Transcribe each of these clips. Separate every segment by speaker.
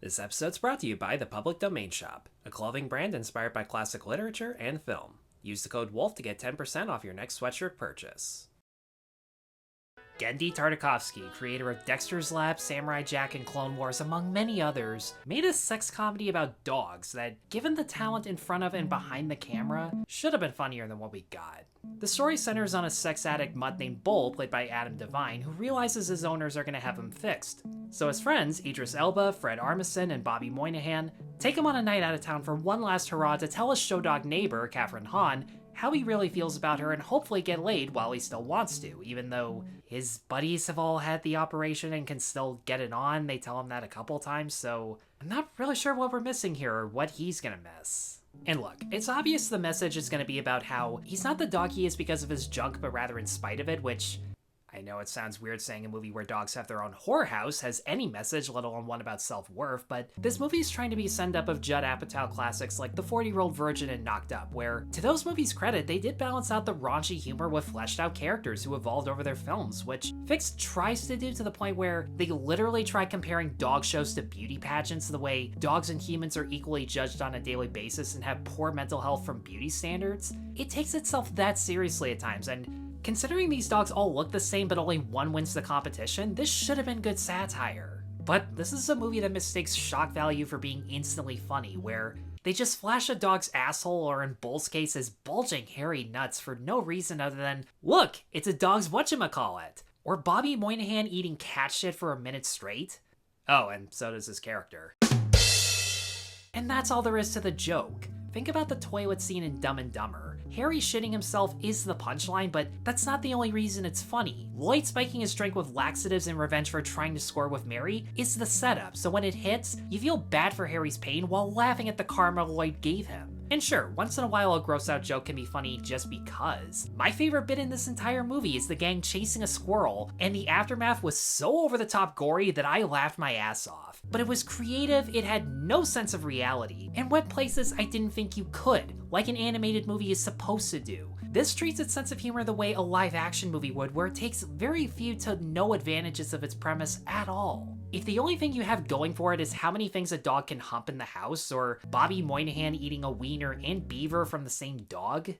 Speaker 1: This episode's brought to you by the Public Domain Shop, a clothing brand inspired by classic literature and film. Use the code Wolff to get 10% off your next sweatshirt purchase. Genndy Tartakovsky, creator of Dexter's Lab, Samurai Jack, and Clone Wars, among many others, made a sex comedy about dogs that, given the talent in front of and behind the camera, should have been funnier than what we got. The story centers on a sex addict mutt named Bull, played by Adam DeVine, who realizes his owners are going to have him fixed. So his friends, Idris Elba, Fred Armisen, and Bobby Moynihan, take him on a night out of town for one last hurrah to tell his show dog neighbor, Kathryn Hahn, how he really feels about her and hopefully get laid while he still wants to, even though his buddies have all had the operation and can still get it on. They tell him that a couple times, so I'm not really sure what we're missing here or what he's gonna miss. And look, it's obvious the message is gonna be about how he's not the dog he is because of his junk, but rather in spite of it, which I know it sounds weird saying a movie where dogs have their own whorehouse has any message, let alone one about self-worth, but this movie is trying to be a send-up of Judd Apatow classics like The 40-Year-Old Virgin and Knocked Up, where, to those movies' credit, they did balance out the raunchy humor with fleshed-out characters who evolved over their films, which Fix tries to do to the point where they literally try comparing dog shows to beauty pageants the way dogs and humans are equally judged on a daily basis and have poor mental health from beauty standards. It takes itself that seriously at times, and considering these dogs all look the same but only one wins the competition, this should have been good satire. But this is a movie that mistakes shock value for being instantly funny, where they just flash a dog's asshole, or in Bull's case, his bulging hairy nuts for no reason other than, look, it's a dog's whatchamacallit, or Bobby Moynihan eating cat shit for a minute straight. Oh, and so does his character. And that's all there is to the joke. Think about the toilet scene in Dumb and Dumber. Harry shitting himself is the punchline, but that's not the only reason it's funny. Lloyd spiking his drink with laxatives in revenge for trying to score with Mary is the setup, so when it hits, you feel bad for Harry's pain while laughing at the karma Lloyd gave him. And sure, once in a while a gross out joke can be funny just because. My favorite bit in this entire movie is the gang chasing a squirrel, and the aftermath was so over the top gory that I laughed my ass off. But it was creative, it had no sense of reality, and went places I didn't think you could, like an animated movie is supposed to do. This treats its sense of humor the way a live-action movie would, where it takes very few to no advantages of its premise at all. If the only thing you have going for it is how many things a dog can hump in the house, or Bobby Moynihan eating a wiener and beaver from the same dog,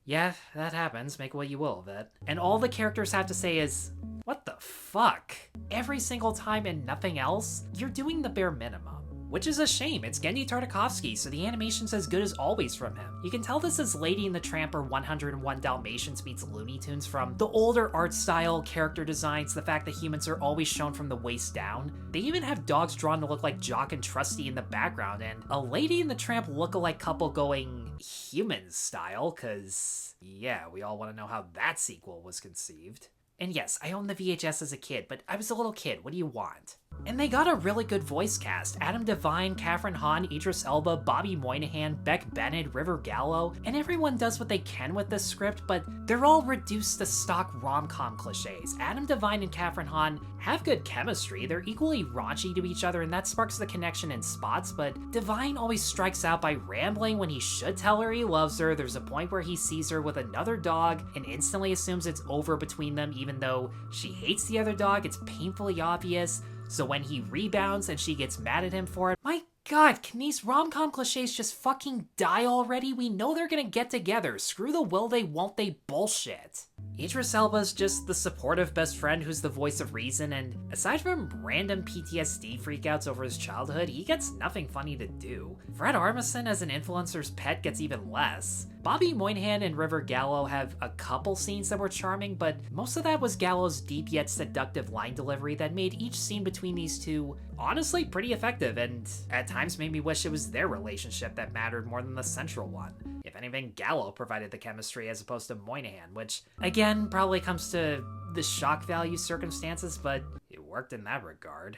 Speaker 1: yeah, that happens, make what you will of it. And all the characters have to say is, what the fuck? Every single time and nothing else, you're doing the bare minimum. Which is a shame, it's Genndy Tartakovsky, so the animation's as good as always from him. You can tell this is Lady and the Tramp or 101 Dalmatians meets Looney Tunes from the older art style, character designs, the fact that humans are always shown from the waist down. They even have dogs drawn to look like Jock and Trusty in the background, and a Lady and the Tramp look-alike couple going human style, cause yeah, we all want to know how that sequel was conceived. And yes, I owned the VHS as a kid, but I was a little kid, what do you want? And they got a really good voice cast. Adam DeVine, Kathryn Hahn, Idris Elba, Bobby Moynihan, Beck Bennett, River Gallo, and everyone does what they can with this script, but they're all reduced to stock rom-com cliches. Adam DeVine and Kathryn Hahn have good chemistry, they're equally raunchy to each other and that sparks the connection in spots, but DeVine always strikes out by rambling when he should tell her he loves her. There's a point where he sees her with another dog and instantly assumes it's over between them even though she hates the other dog, it's painfully obvious. So when he rebounds and she gets mad at him for it, my god, can these rom-com cliches just fucking die already? We know they're gonna get together. Screw the will they, won't they bullshit. Idris Elba's just the supportive best friend who's the voice of reason, and aside from random PTSD freakouts over his childhood, he gets nothing funny to do. Fred Armisen as an influencer's pet gets even less. Bobby Moynihan and River Gallo have a couple scenes that were charming, but most of that was Gallo's deep yet seductive line delivery that made each scene between these two honestly pretty effective, and at times made me wish it was their relationship that mattered more than the central one. If anything, Gallo provided the chemistry as opposed to Moynihan, which, again, probably comes to the shock value circumstances, but it worked in that regard.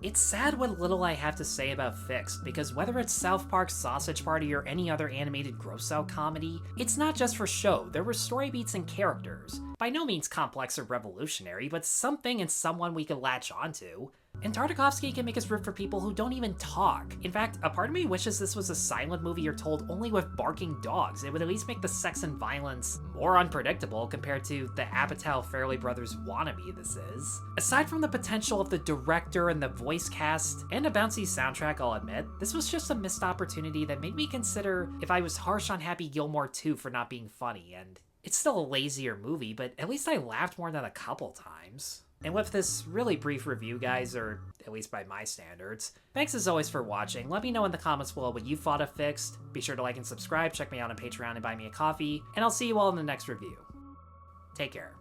Speaker 1: It's sad what little I have to say about Fixed, because whether it's South Park's Sausage Party or any other animated gross-out comedy, it's not just for show, there were story beats and characters. By no means complex or revolutionary, but something and someone we could latch onto. And Tartakovsky can make us root for people who don't even talk. In fact, a part of me wishes this was a silent movie you're told only with barking dogs. It would at least make the sex and violence more unpredictable compared to the Apatow Fairley Brothers wannabe this is. Aside from the potential of the director and the voice cast, and a bouncy soundtrack, I'll admit, this was just a missed opportunity that made me consider if I was harsh on Happy Gilmore 2 for not being funny, and it's still a lazier movie, but at least I laughed more than a couple times. And with this really brief review, guys, or at least by my standards, thanks as always for watching. Let me know in the comments below what you thought of Fixed. Be sure to like and subscribe, check me out on Patreon and buy me a coffee, and I'll see you all in the next review. Take care.